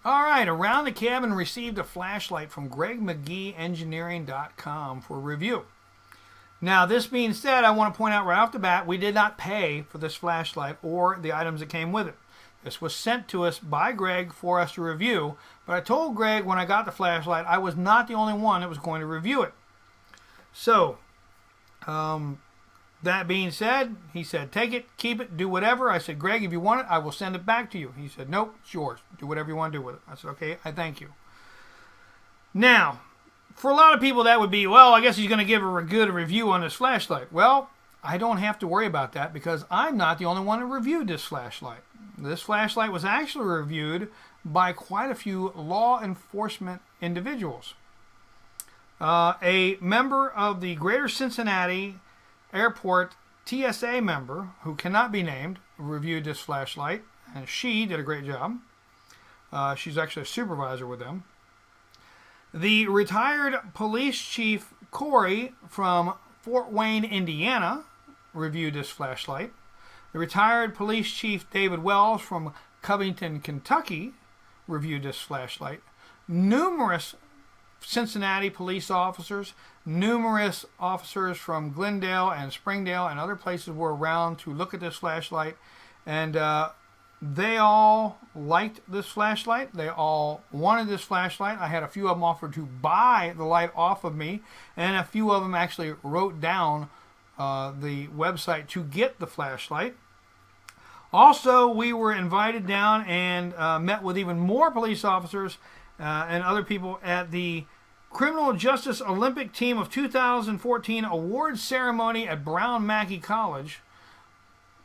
All right, Around the Cabin received a flashlight from GregMcGeeEngineering.com for review. Now, this being said, I want to point out right off the bat, we did not pay for this flashlight or the items that came with it. This was sent to us by Greg for us to review, but I told Greg when I got the flashlight I was not the only one that was going to review it. So, that being said, he said, take it, keep it, do whatever. I said, Greg, if you want it, I will send it back to you. He said, nope, it's yours. Do whatever you want to do with it. I said, okay, I thank you. Now, for a lot of people that would be, well, I guess he's going to give a good review on this flashlight. Well, I don't have to worry about that because I'm not the only one who reviewed this flashlight. This flashlight was actually reviewed by quite a few law enforcement individuals. A member of the Greater Cincinnati Airport TSA member, who cannot be named, reviewed this flashlight, and she did a great job. She's actually a supervisor with them. The retired police chief Corey from Fort Wayne, Indiana, reviewed this flashlight. The retired police chief David Wells from Covington, Kentucky, reviewed this flashlight. Numerous Cincinnati police officers, numerous officers from Glendale and Springdale and other places were around to look at this flashlight, and they all liked this flashlight. They all wanted this flashlight. I had a few of them offer to buy the light off of me, and a few of them actually wrote down the website to get the flashlight. Also, we were invited down and met with even more police officers and other people at the Criminal Justice Olympic Team of 2014 awards ceremony at Brown Mackie College.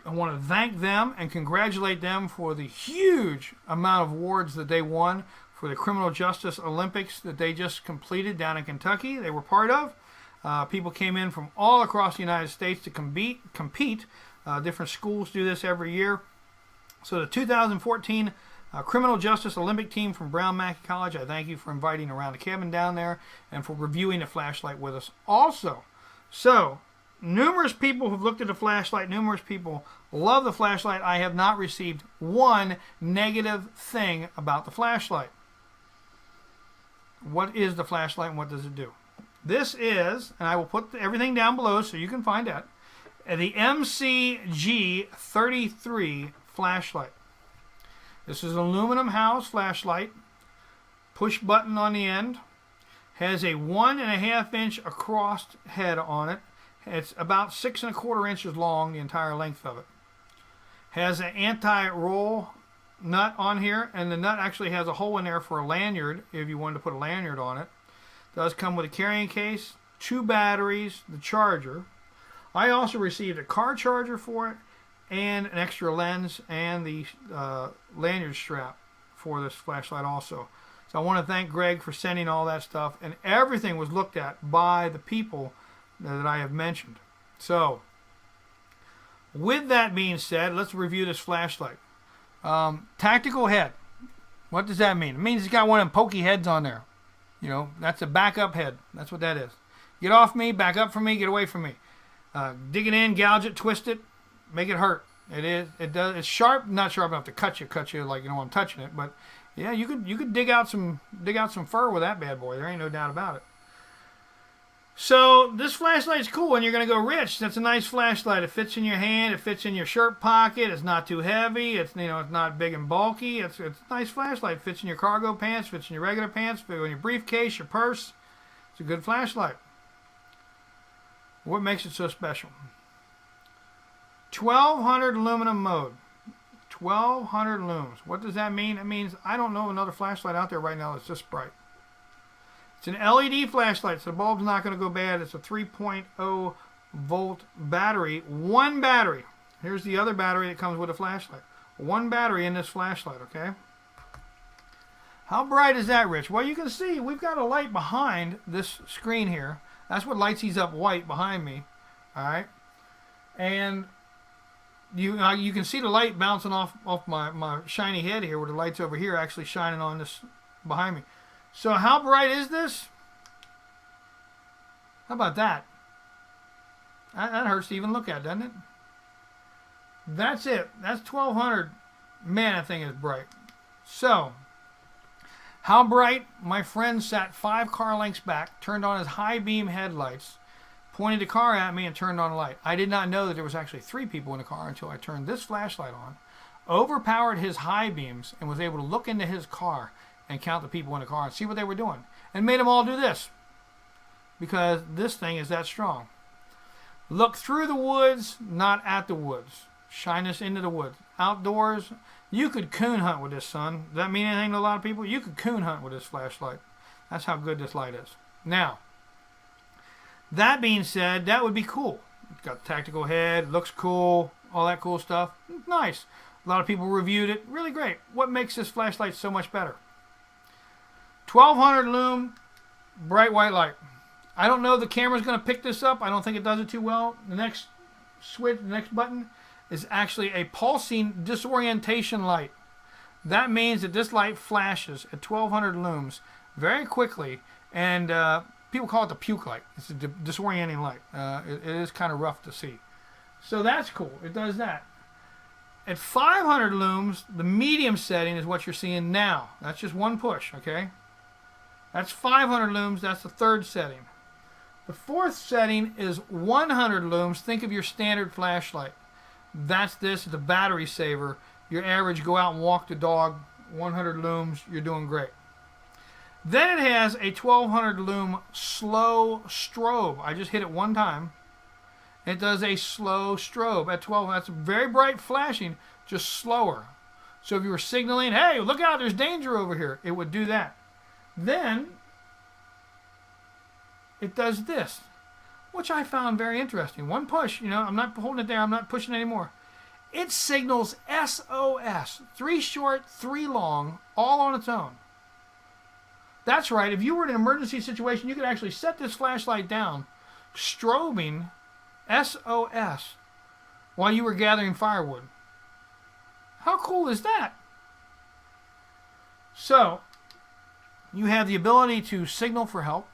I want to thank them and congratulate them for the huge amount of awards that they won for the Criminal Justice Olympics that they just completed down in Kentucky. They were part of. People came in from all across the United States to compete. Different schools do this every year. So the 2014 Criminal Justice Olympic Team from Brown Mackie College, I thank you for inviting Around the Cabin down there and for reviewing the flashlight with us also. So, numerous people have looked at the flashlight. Numerous people love the flashlight. I have not received one negative thing about the flashlight. What is the flashlight and what does it do? This is, and I will put everything down below so you can find out, the MC-G33 flashlight. This is an aluminum house flashlight, push button on the end, has a 1.5 inch across head on it. It's about 6 1/4 inches long, the entire length of it. Has an anti-roll nut on here, and the nut actually has a hole in there for a lanyard if you wanted to put a lanyard on it. Does come with a carrying case, 2 batteries, the charger. I also received a car charger for it, and an extra lens, and the lanyard strap for this flashlight also. So I want to thank Greg for sending all that stuff, and everything was looked at by the people that I have mentioned. So, with that being said, let's review this flashlight. Tactical head. What does that mean? It means it's got one of them pokey heads on there. You know, that's a backup head. That's what that is. Get off me, back up from me, get away from me. Dig it in, gouge it, twist it, make it hurt. It's sharp, not sharp enough to cut you like you know I'm touching it, but yeah, you could dig out some fur with that bad boy. There ain't no doubt about it. So this flashlight's cool, and you're gonna go rich. That's a nice flashlight. It fits in your hand. It fits in your shirt pocket. It's not too heavy. It's it's not big and bulky. It's a nice flashlight. It fits in your cargo pants. Fits in your regular pants. Fits in your briefcase, your purse. It's a good flashlight. What makes it so special? 1200 aluminum mode. 1200 lums. What does that mean? It means I don't know another flashlight out there right now that's this bright. It's an LED flashlight, so the bulb's not going to go bad. It's a 3.0 volt battery. One battery. Here's the other battery that comes with a flashlight. One battery in this flashlight, okay? How bright is that, Rich? Well, you can see we've got a light behind this screen here. That's what lights these up white behind me. All right? And you can see the light bouncing off my shiny head here, where the light's over here actually shining on this behind me. So how bright is this? How about that? That hurts to even look at, doesn't it? That's it. That's 1200. Man, that thing is bright. So, How bright? My friend sat 5 car lengths back, turned on his high beam headlights, pointed the car at me, and turned on the light. I did not know that there was actually 3 people in the car until I turned this flashlight on, overpowered his high beams, and was able to look into his car and count the people in the car and see what they were doing, and made them all do this, because this thing is that strong. Look through the woods, not at the woods. Shine this into the woods. Outdoors, you could coon hunt with this, son. Does that mean anything to a lot of people? You could coon hunt with this flashlight. That's how good this light is. Now, that being said, that would be cool. It's got the tactical head, looks cool, all that cool stuff. Nice. A lot of people reviewed it. Really great. What makes this flashlight so much better? 1200 lume, bright white light. I don't know if the camera's going to pick this up. I don't think it does it too well. The next switch, the next button, is actually a pulsing disorientation light. That means that this light flashes at 1200 looms very quickly, and people call it the puke light. It's a disorienting light. It is kind of rough to see. So that's cool. It does that. At 500 looms, the medium setting is what you're seeing now. That's just one push, okay? That's 500 looms. That's the third setting. The fourth setting is 100 looms. Think of your standard flashlight. That's this. It's a battery saver. Your average go out and walk the dog, 100 looms, you're doing great. Then it has a 1200 lume slow strobe. I just hit it one time. It does a slow strobe at 12. That's very bright flashing, just slower. So if you were signaling, hey, look out, there's danger over here, it would do that. Then it does this, which I found very interesting. One push, I'm not holding it there, I'm not pushing anymore. It signals SOS, 3 short, 3 long, all on its own. That's right, if you were in an emergency situation, you could actually set this flashlight down, strobing SOS while you were gathering firewood. How cool is that? So, you have the ability to signal for help.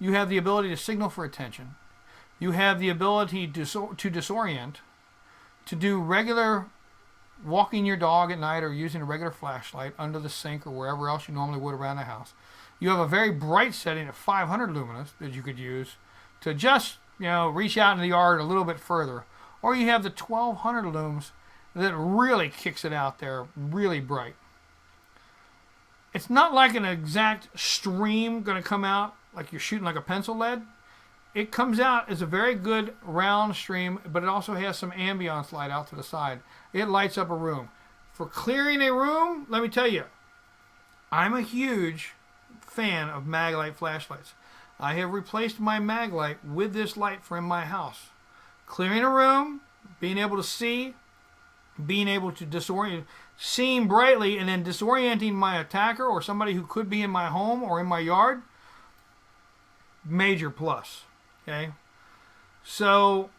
You have the ability to signal for attention. You have the ability to disorient, to do regular walking your dog at night or using a regular flashlight under the sink or wherever else you normally would around the house. You have a very bright setting at 500 luminous that you could use to just, reach out in the yard a little bit further. Or you have the 1200 looms that really kicks it out there really bright. It's not like an exact stream going to come out like you're shooting like a pencil lead. It comes out as a very good round stream, but it also has some ambiance light out to the side. It lights up a room. For clearing a room, let me tell you, I'm a huge fan of mag light flashlights. I have replaced my mag light with this light for in my house. Clearing a room, being able to see, being able to disorient, seeing brightly and then disorienting my attacker or somebody who could be in my home or in my yard, major plus. Okay, so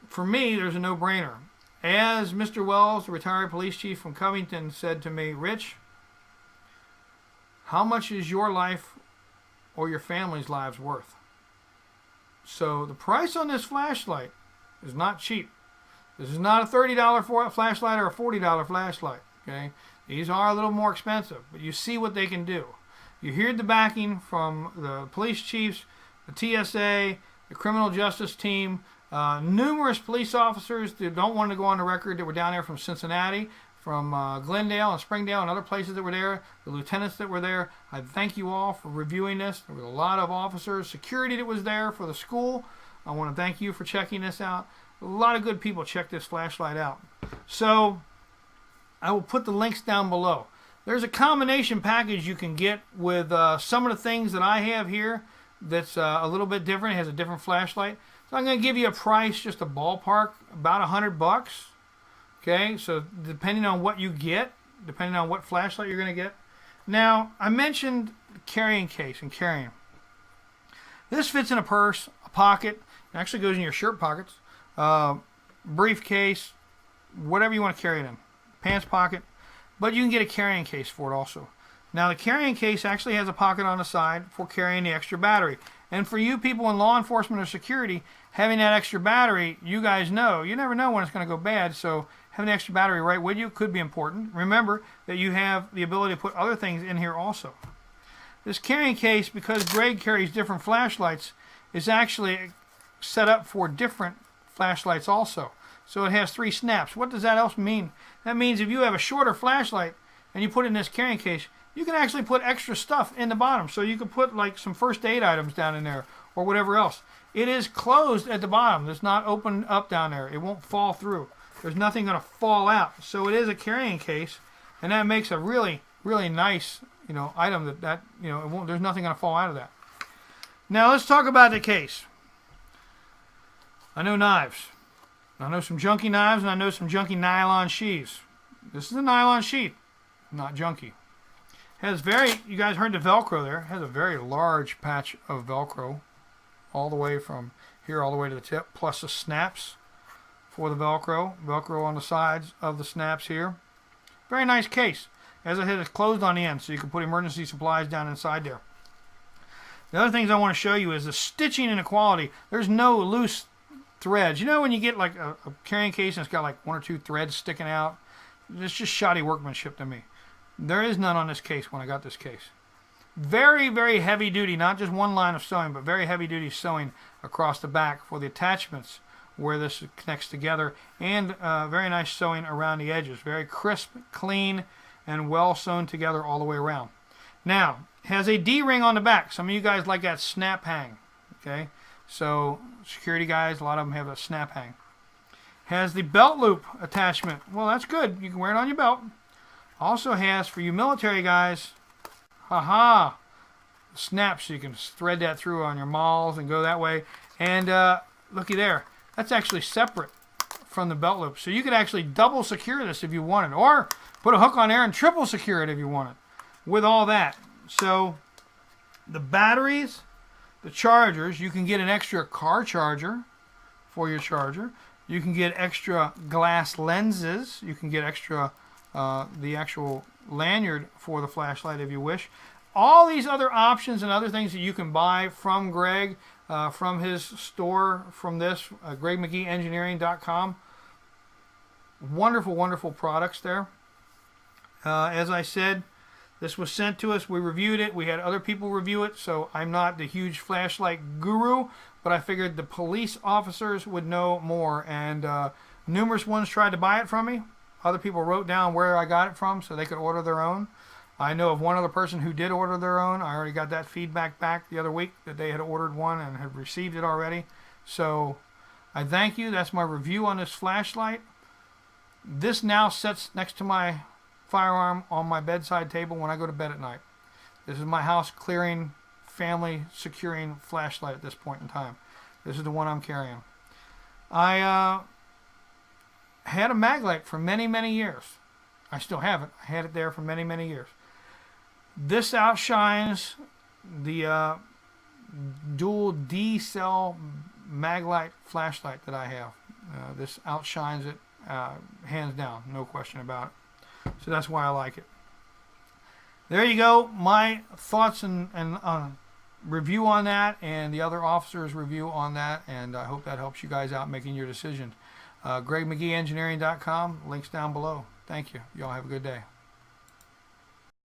for me, there's a no-brainer. As Mr. Wells, the retired police chief from Covington, said to me, Rich, how much is your life or your family's lives worth? So the price on this flashlight is not cheap. This is not a $30 flashlight or a $40 flashlight. Okay, these are a little more expensive, but you see what they can do. You hear the backing from the police chiefs, the TSA, the criminal justice team, numerous police officers that don't want to go on the record that were down there from Cincinnati, from Glendale and Springdale and other places that were there, the lieutenants that were there. I thank you all for reviewing this. There was a lot of officers, security that was there for the school. I want to thank you for checking this out. A lot of good people checked this flashlight out. So I will put the links down below. There's a combination package you can get with some of the things that I have here that's a little bit different. It has a different flashlight. So I'm going to give you a price, just a ballpark, about $100. Okay, so depending on what you get, depending on what flashlight you're going to get. Now, I mentioned carrying case and carrying. This fits in a purse, a pocket. It actually goes in your shirt pockets, briefcase, whatever you want to carry it in, pants pocket. But you can get a carrying case for it also. Now the carrying case actually has a pocket on the side for carrying the extra battery. And for you people in law enforcement or security, having that extra battery, you guys know, you never know when it's going to go bad. So having an extra battery right with you could be important. Remember that you have the ability to put other things in here also. This carrying case, because Greg carries different flashlights, is actually set up for different flashlights also. So it has 3 snaps. What does that else mean? That means if you have a shorter flashlight and you put it in this carrying case, you can actually put extra stuff in the bottom. So you could put like some first aid items down in there or whatever else. It is closed at the bottom. It's not opened up down there. It won't fall through. There's nothing going to fall out. So it is a carrying case, and that makes a really, really nice, item that it won't. There's nothing going to fall out of that. Now let's talk about the case. I know knives. I know some junky knives, and I know some junky nylon sheaths. This is a nylon sheath, not junky. Has you guys heard the Velcro there. It has a very large patch of Velcro all the way from here all the way to the tip, plus the snaps for the Velcro. Velcro on the sides of the snaps here. Very nice case. As I said, it's closed on the end, so you can put emergency supplies down inside there. The other things I want to show you is the stitching and the quality. There's no loose threads. You know when you get like a carrying case and it's got like 1 or 2 threads sticking out? It's just shoddy workmanship to me. There is none on this case when I got this case. Very, very heavy duty, not just one line of sewing, but very heavy duty sewing across the back for the attachments where this connects together, and very nice sewing around the edges. Very crisp, clean, and well sewn together all the way around. Now, it has a D-ring on the back. Some of you guys like that snap hang. Okay, so security guys, a lot of them have a snap hang. Has the belt loop attachment. Well, that's good. You can wear it on your belt. Also has, for you military guys, snaps, so you can thread that through on your malls and go that way. And looky there, that's actually separate from the belt loop. So you could actually double secure this if you wanted, or put a hook on there and triple secure it if you wanted, with all that. So the batteries, the chargers, you can get an extra car charger for your charger. You can get extra glass lenses. You can get extra the actual lanyard for the flashlight if you wish. All these other options and other things that you can buy from Greg, from his store, from this, GregMcGeeEngineering.com. Wonderful, wonderful products there. As I said, this was sent to us. We reviewed it. We had other people review it, so I'm not the huge flashlight guru, but I figured the police officers would know more, and numerous ones tried to buy it from me. Other people wrote down where I got it from so they could order their own. I know of one other person who did order their own. I already got that feedback back the other week that they had ordered one and had received it already. So I thank you. That's my review on this flashlight. This now sits next to my firearm on my bedside table when I go to bed at night. This is my house clearing, family securing flashlight at this point in time. This is the one I'm carrying. I had a Maglite for many, many years. I still have it. I had it there for many, many years. This outshines the dual D-cell Maglite flashlight that I have. This outshines it hands down, no question about it. So that's why I like it. There you go. My thoughts and review on that, and the other officers' review on that, and I hope that helps you guys out making your decisions. GregMcGeeEngineering.com. Links down below. Thank you. Y'all have a good day.